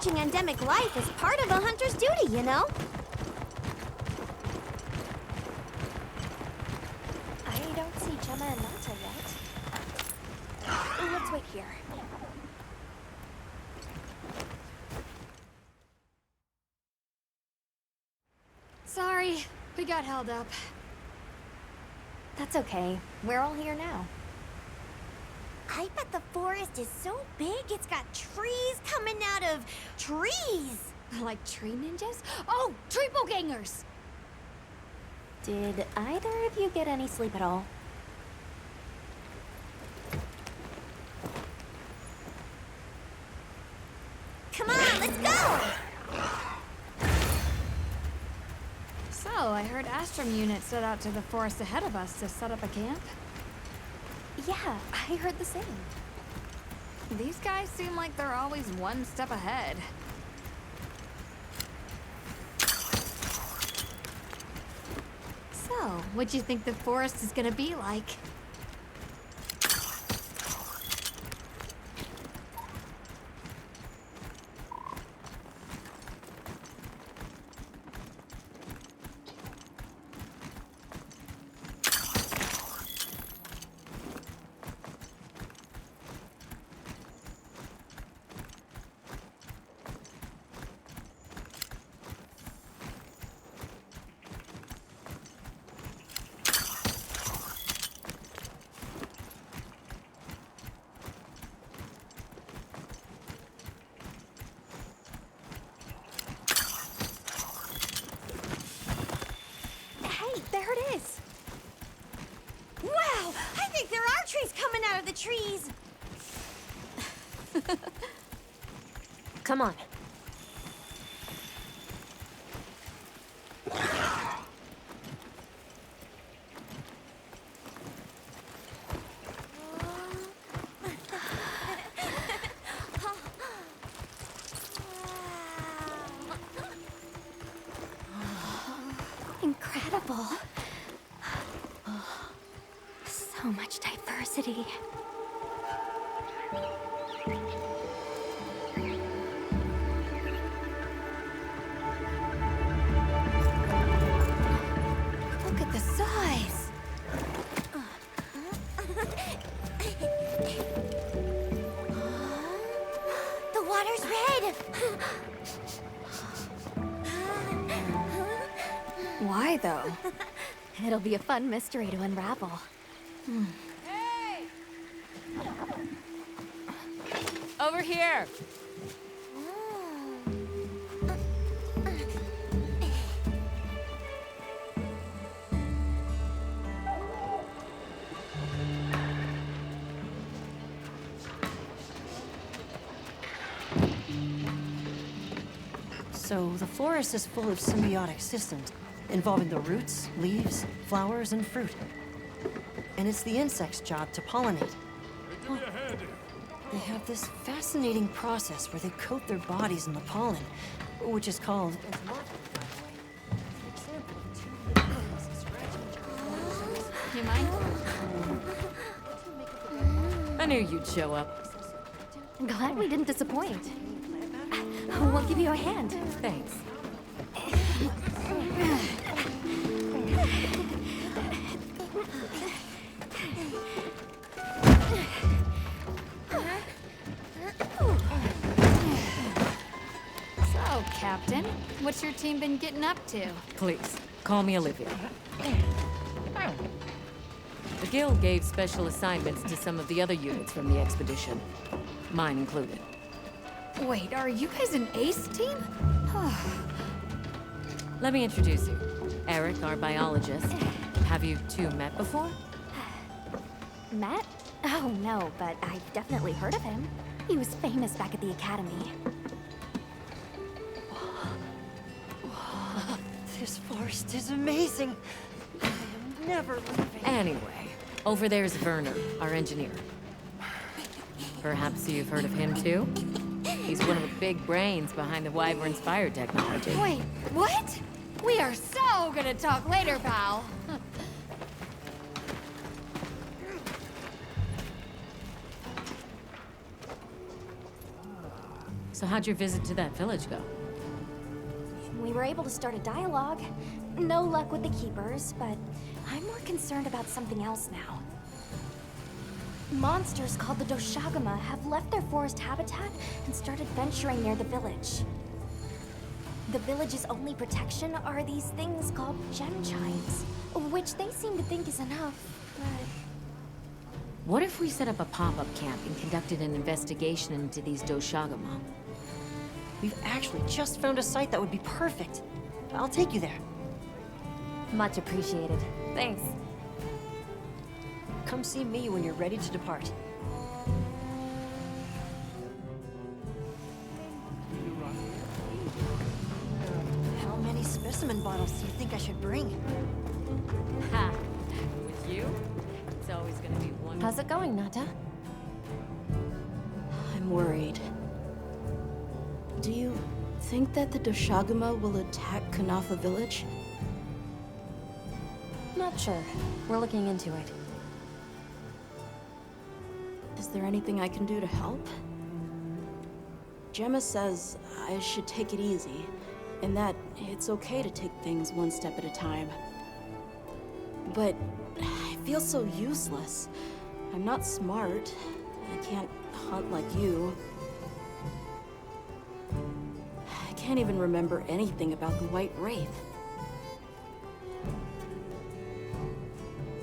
watching endemic life is part of a hunter's duty, you know? I don't see Gemma and Nata yet. Let's wait here. Sorry, we got held up. That's okay. We're all here now. I bet the forest is so big it's got trees coming out of trees. Like tree ninjas? Oh, triple gangers! Did either of you get any sleep at all? Come on, let's go! So, I heard Astrum unit set out to the forest ahead of us to set up a camp. Yeah, I heard the same. These guys seem like they're always one step ahead. So, what'd you think the forest is gonna be like? There it is! Wow! I think there are trees coming out of the trees! Come on. Incredible. So much diversity. Look at the size. The water's red. Why, though? It'll be a fun mystery to unravel. Hey! Over here! So the forest is full of symbiotic systems, involving the roots, leaves, flowers, and fruit. And it's the insect's job to pollinate. They have this fascinating process where they coat their bodies in the pollen, which is called... You mind? I knew you'd show up. Glad we didn't disappoint. We'll give you a hand. Thanks. So, Captain, what's your team been getting up to? Please, call me Olivia. The Guild gave special assignments to some of the other units from the expedition. Mine included. Wait, are you guys an ace team? Let me introduce you. Eric, our biologist. Have you two met before? Matt? Oh, no, but I've definitely heard of him. He was famous back at the academy. This forest is amazing. I am never leaving. Anyway, over there's Werner, our engineer. Perhaps you've heard of him too? He's one of the big brains behind the Wyvern's fire technology. Wait, what? We are so gonna talk later, pal. So how'd your visit to that village go? We were able to start a dialogue. No luck with the Keepers, but I'm more concerned about something else now. Monsters called the Doshagama have left their forest habitat and started venturing near the village. The village's only protection are these things called gem chimes, which they seem to think is enough, but... What if we set up a pop-up camp and conducted an investigation into these Doshagama? We've actually just found a site that would be perfect. I'll take you there. Much appreciated. Thanks. Come see me when you're ready to depart. How many specimen bottles do you think I should bring? Ha! With you, it's always gonna be one. How's it going, Nata? I'm worried. Do you think that the Doshagama will attack Kanafa village? Not sure. We're looking into it. Is there anything I can do to help? Gemma says I should take it easy, and that it's okay to take things one step at a time. But I feel so useless. I'm not smart. I can't hunt like you. I can't even remember anything about the White Wraith.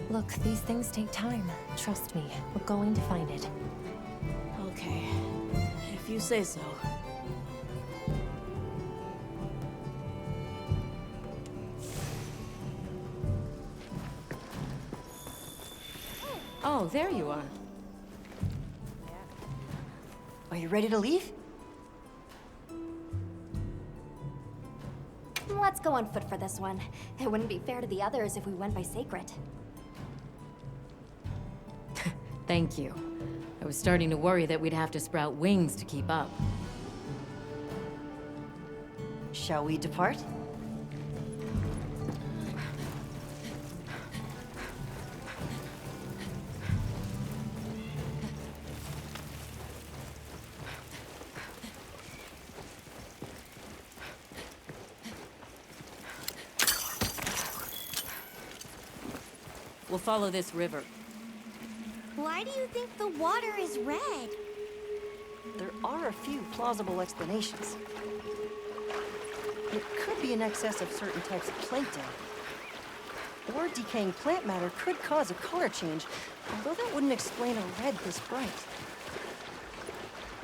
Look, these things take time. Trust me, we're going to find it. Okay, if you say so. Oh, there you are. Are you ready to leave? Let's go on foot for this one. It wouldn't be fair to the others if we went by Sacred. Thank you. I was starting to worry that we'd have to sprout wings to keep up. Shall we depart? We'll follow this river. Why do you think the water is red? There are a few plausible explanations. It could be in excess of certain types of plankton. Or decaying plant matter could cause a color change, although that wouldn't explain a red this bright.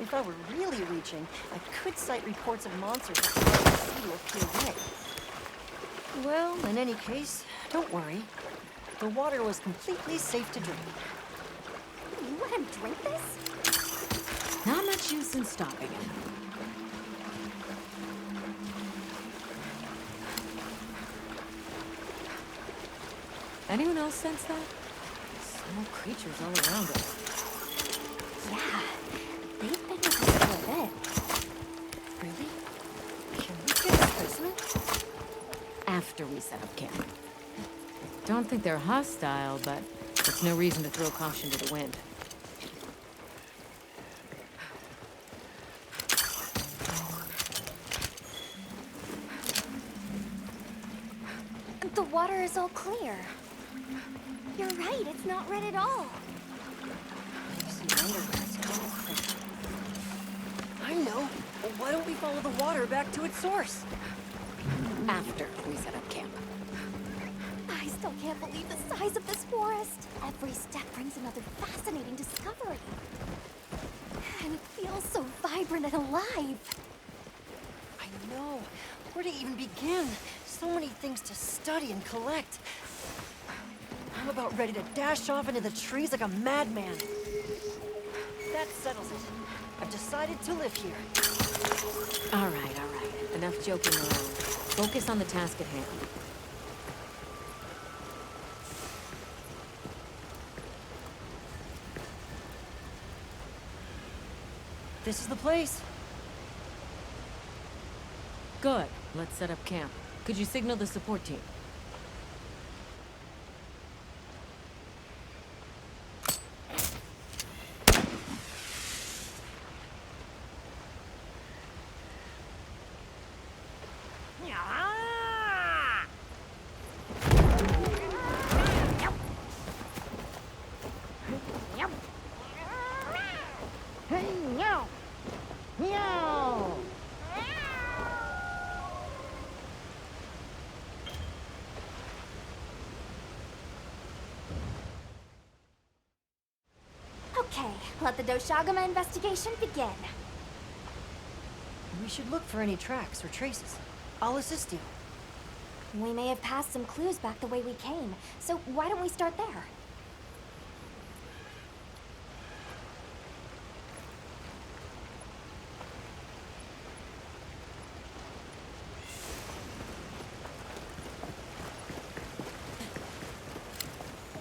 If I were really reaching, I could cite reports of monsters that cause the sea to appear red. Well, in any case, don't worry. The water was completely safe to drink. You let him drink this? Not much use in stopping it. Anyone else sense that? Small creatures all around us. Yeah, they've been with us for a bit. Really? Can we get a specimen? After we set up camp. Don't think they're hostile, but it's no reason to throw caution to the wind. The water is all clear. You're right, it's not red at all. I know. Well, why don't we follow the water back to its source? After we set up camp. I still can't believe the size of this forest. Every step brings another fascinating discovery. And it feels so vibrant and alive. I know. Where to even begin? So many things to study and collect. I'm about ready to dash off into the trees like a madman. That settles it. I've decided to live here. All right, all right. Enough joking around. Focus on the task at hand. This is the place. Good. Let's set up camp. Could you signal the support team? Okay, let the Doshagama investigation begin. We should look for any tracks or traces. I'll assist you. We may have passed some clues back the way we came, so why don't we start there?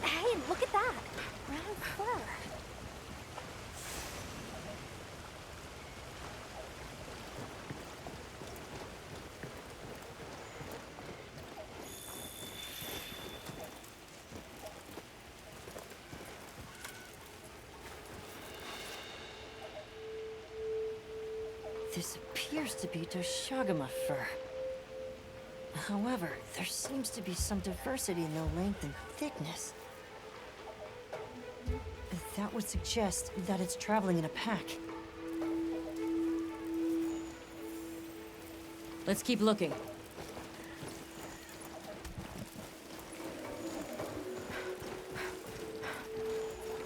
Hey, look at that! Brown fur. This appears to be Doshagama fur. However, there seems to be some diversity in the length and thickness. That would suggest that it's traveling in a pack. Let's keep looking.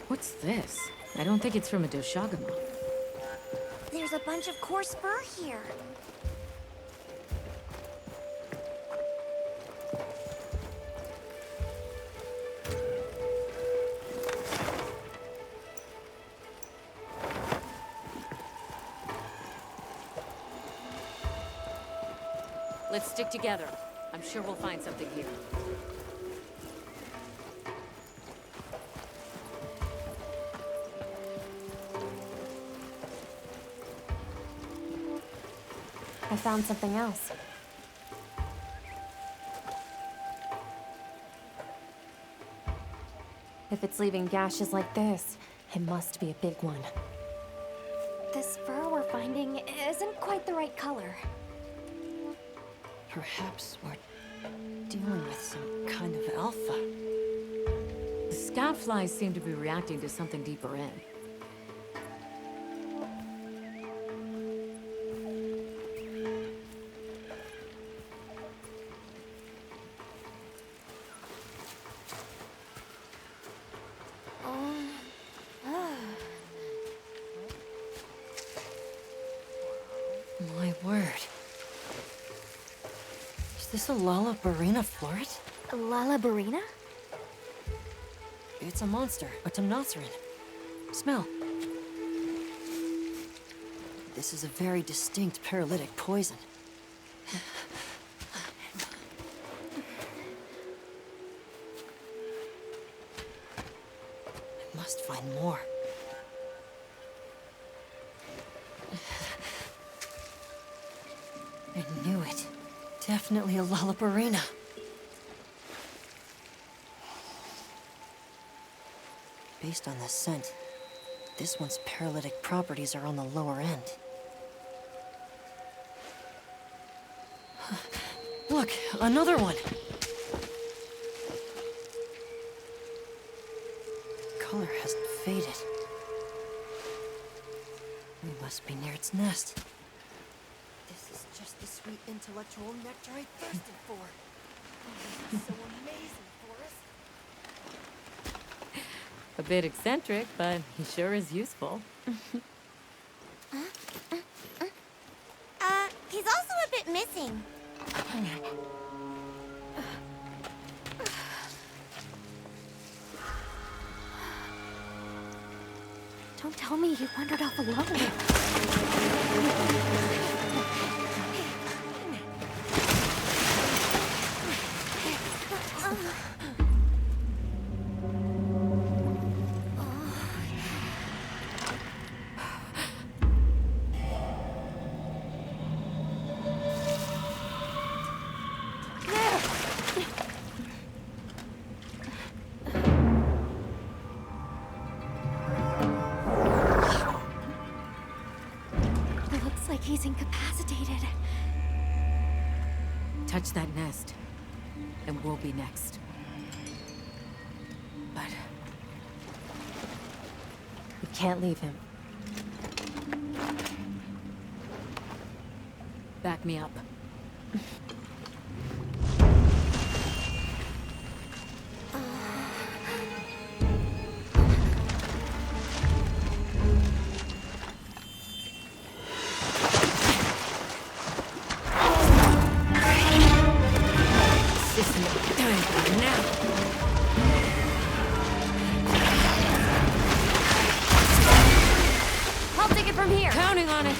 What's this? I don't think it's from a Doshagama. There's a bunch of coarse fur here. Let's stick together. I'm sure we'll find something here. I found something else. If it's leaving gashes like this, it must be a big one. This fur we're finding isn't quite the right color. Perhaps we're dealing with some kind of alpha. The scout flies seem to be reacting to something deeper in. My word. Is this a Lalabarina floret? Lalabarina? It's a monster, a Temnoceran. Smell. This is a very distinct paralytic poison. I must find more. I knew it. Definitely a Lalabarina. Based on the scent, this one's paralytic properties are on the lower end. Look, another one! Color hasn't faded. We must be near its nest. This is just the sweet intellectual nectar I thirsted for. Oh, this is so amazing, Forrest. A bit eccentric, but he sure is useful. He's also a bit missing. Don't tell me you wandered off alone. Looks like he's incapacitated. Touch that nest, and we'll be next. But We can't leave him. back me up. This is no time for now. I'll take it from here. Counting on it.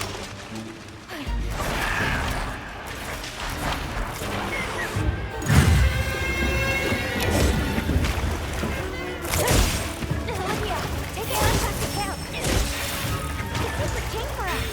Olivia, take it on back to camp. The secret came for us.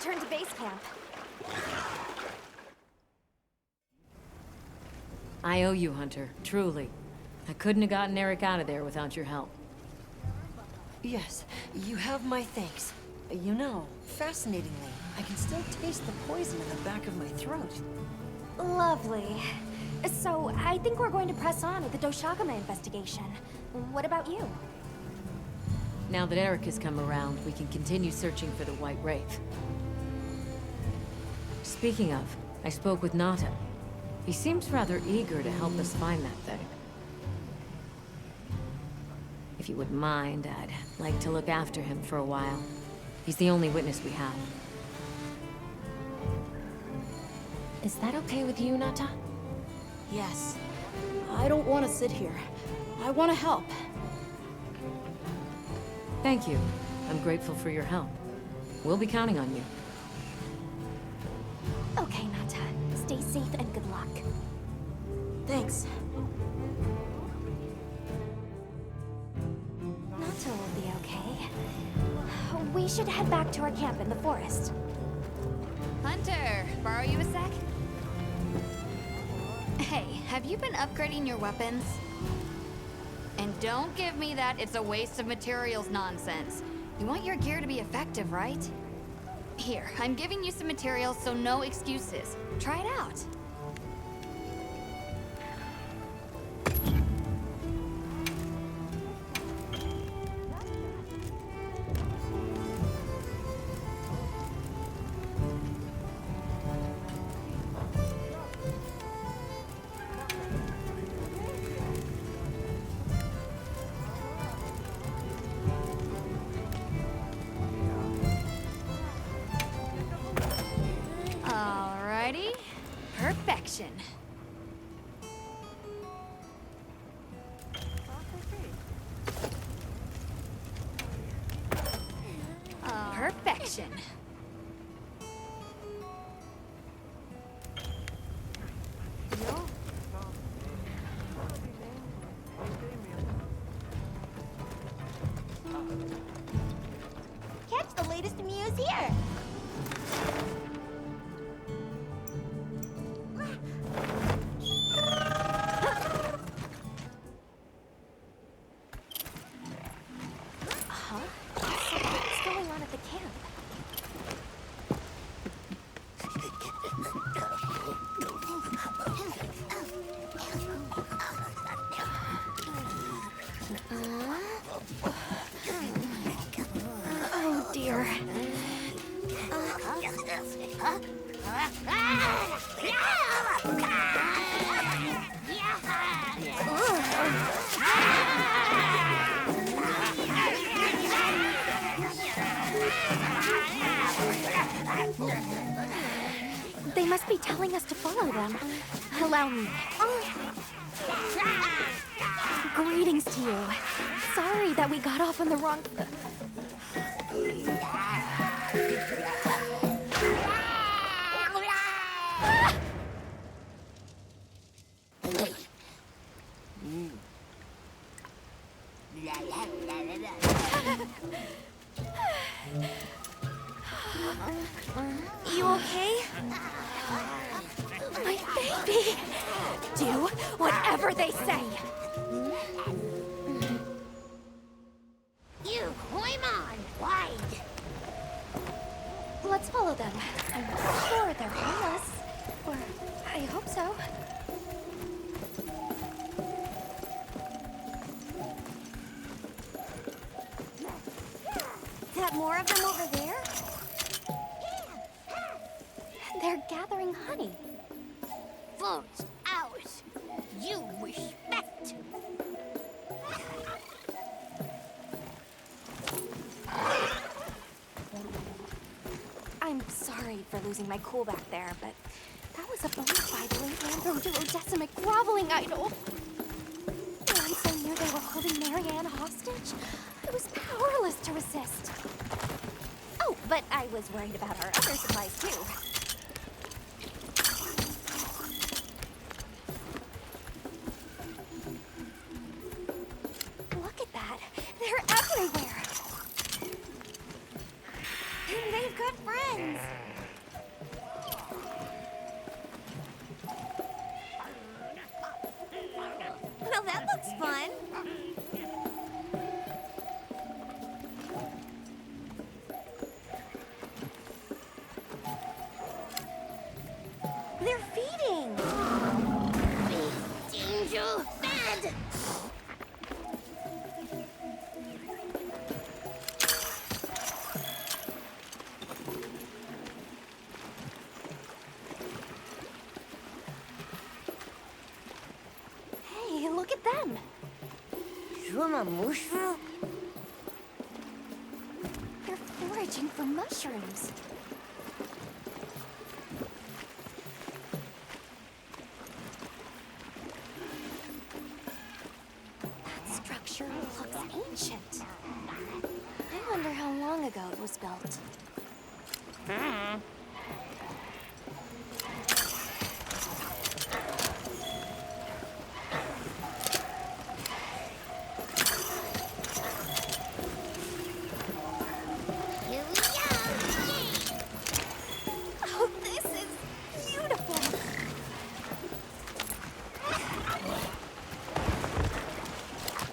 return to base camp. I owe you, Hunter, truly. I couldn't have gotten Eric out of there without your help. Yes, you have my thanks. You know, fascinatingly, I can still taste the poison in the back of my throat. Lovely. So, I think we're going to press on with the Doshagama investigation. What about you? Now that Eric has come around, we can continue searching for the White Wraith. Speaking of, I spoke with Nata. He seems rather eager to help us find that thing. If you wouldn't mind, I'd like to look after him for a while. He's the only witness we have. Is that okay with you, Nata? Yes. I don't want to sit here. I want to help. Thank you. I'm grateful for your help. We'll be counting on you. Okay, Nata. Stay safe and good luck. Thanks. Nata will be okay. We should head back to our camp in the forest. Hunter, borrow you a sec? Hey, have you been upgrading your weapons? And don't give me that it's a waste of materials nonsense. You want your gear to be effective, right? Here, I'm giving you some materials, so no excuses. Try it out. Alrighty. Perfection. Perfection. Catch the latest news here! What's going on at the camp? Oh dear. They must be telling us to follow them. Allow me. Greetings to you. Sorry that we got off on the wrong... You okay? My baby! Do whatever they say! You Hoimon, wide. Let's follow them. I'm sure they're harmless. Or I hope so. That more of them over there? They're gathering honey. First, ours. You respect. I'm sorry for losing my cool back there, but that was a bona fide late Duodecimic groveling idol. Once I knew they were holding Marianne hostage, I was powerless to resist. Oh, but I was worried about our other supplies too. Look at that! They're everywhere! They're good friends! Hey, look at them. Shuma mushroom? They're foraging for mushrooms. That structure looks ancient. I wonder how long ago it was built. Here we go! Yay! Oh, this is beautiful.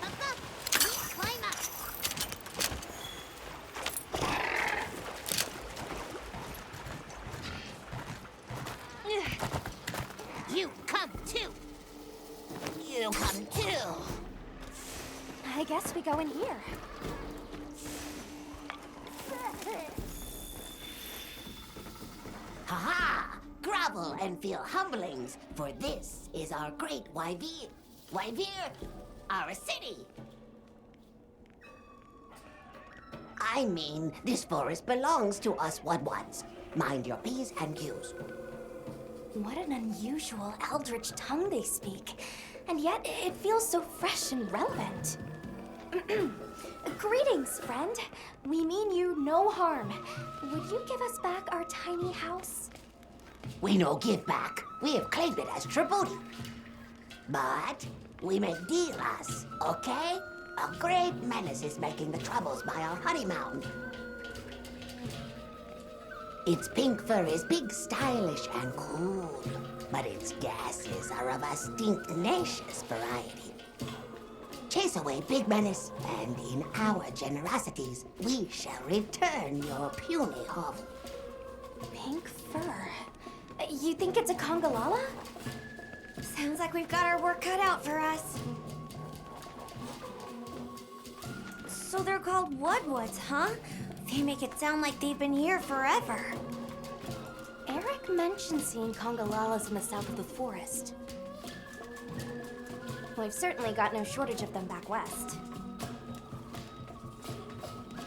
Up, up! We climb up! You come too! You come too! I guess we go in here. Ha-ha! Grovel and feel humblings, for this is our great Wyvir. Wyvir, our city. I mean, this forest belongs to us Wudwuds. Mind your P's and Q's. What an unusual eldritch tongue they speak. And yet, it feels so fresh and relevant. Greetings, friend. We mean you no harm. Would you give us back our tiny house? We no give back. We have claimed it as tribute. But we make deal us, okay? A great menace is making the troubles by our honey mountain. Its pink fur is big, stylish, and cool, but its gases are of a stinknacious variety. Chase away Big Menace, and in our generosities, we shall return your puny hovel. Pink fur. You think it's a Congalala? Sounds like we've got our work cut out for us. So they're called Wudwuds, huh? They make it sound like they've been here forever. Eric mentioned seeing Congalalas in the south of the forest. We've certainly got no shortage of them back west.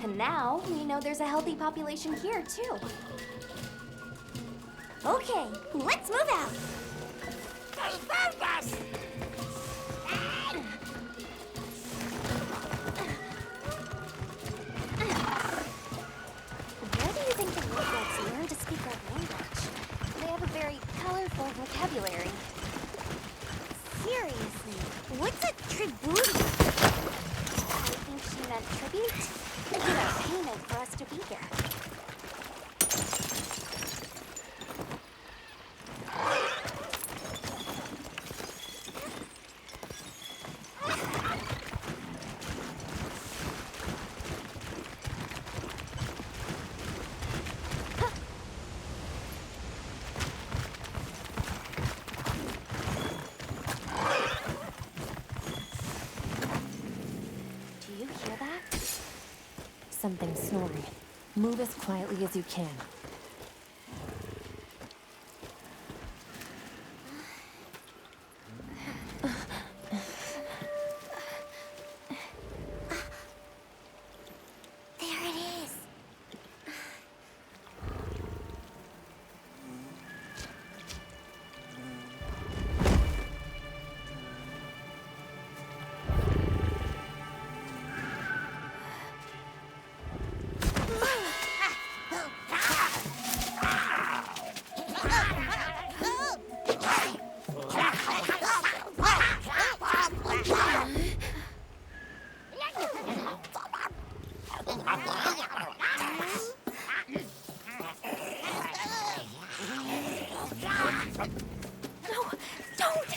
And now we know there's a healthy population here, too. Okay, let's move out. Where do you think the Wudwuds learn to speak our language? They have a very colorful vocabulary. Seriously, what's a tribute? I think she meant tribute. You know, payment for us to be here. Do you hear that? Something snoring. Move as quietly as you can. There it is. No, don't!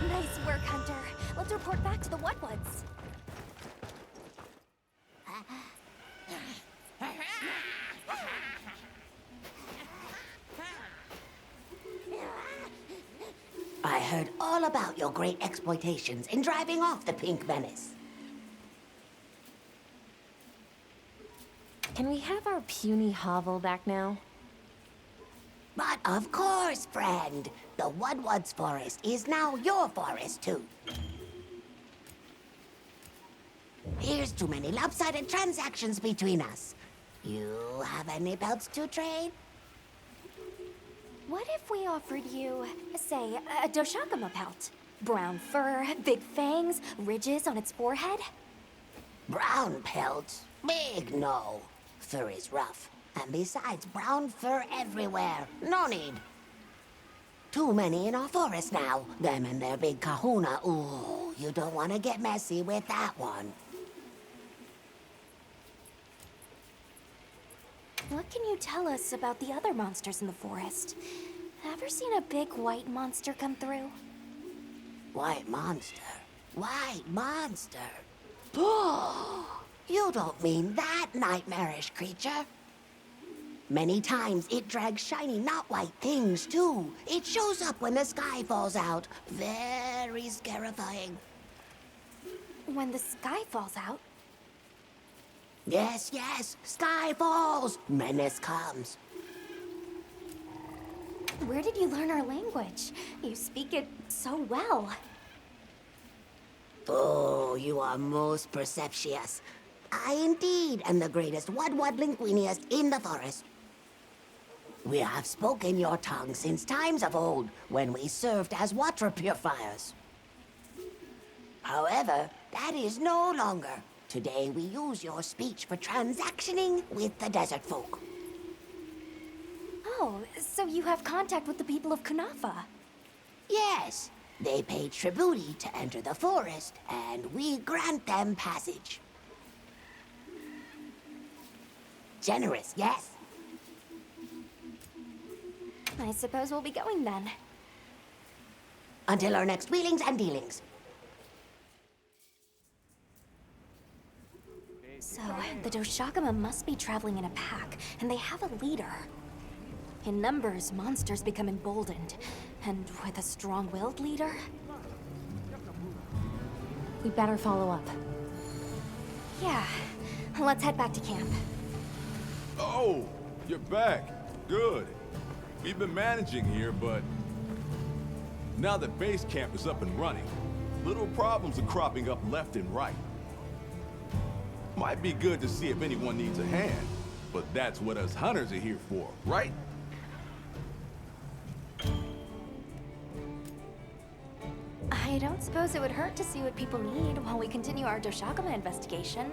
Nice work, Hunter. Let's report back to the Wudwuds. I heard all about your great exploitations in driving off the Pink Menace. Can we have our puny hovel back now? But of course, friend. The Wudwuds forest is now your forest, too. Here's too many lopsided transactions between us. You have any pelts to trade? What if we offered you, say, a Doshakama pelt? Brown fur, big fangs, ridges on its forehead? Brown pelts? Big no. Fur is rough. And besides, brown fur everywhere. No need. Too many in our forest now. Them and their big kahuna. Ooh, you don't want to get messy with that one. What can you tell us about the other monsters in the forest? Ever seen a big white monster come through? White monster? White monster? You don't mean that nightmarish creature? Many times it drags shiny, not white things, too. It shows up when the sky falls out. Very scarifying. When the sky falls out? Yes, yes. Sky falls. Menace comes. Where did you learn our language? You speak it so well. Oh, you are most perceptious. I indeed am the greatest Wudwud linguiniast in the forest. We have spoken your tongue since times of old, when we served as water purifiers. However, that is no longer. Today we use your speech for transactioning with the desert folk. Oh, so you have contact with the people of Kunafa? Yes, they pay tribute to enter the forest, and we grant them passage. Generous, yes? I suppose we'll be going then. Until our next wheelings and dealings. So, the Doshagama must be traveling in a pack, and they have a leader. In numbers, monsters become emboldened. And with a strong-willed leader? We better follow up. Yeah. Let's head back to camp. Oh, you're back. Good. We've been managing here, but now that base camp is up and running, little problems are cropping up left and right. Might be good to see if anyone needs a hand, but that's what us hunters are here for, right? I don't suppose it would hurt to see what people need while we continue our Doshagama investigation.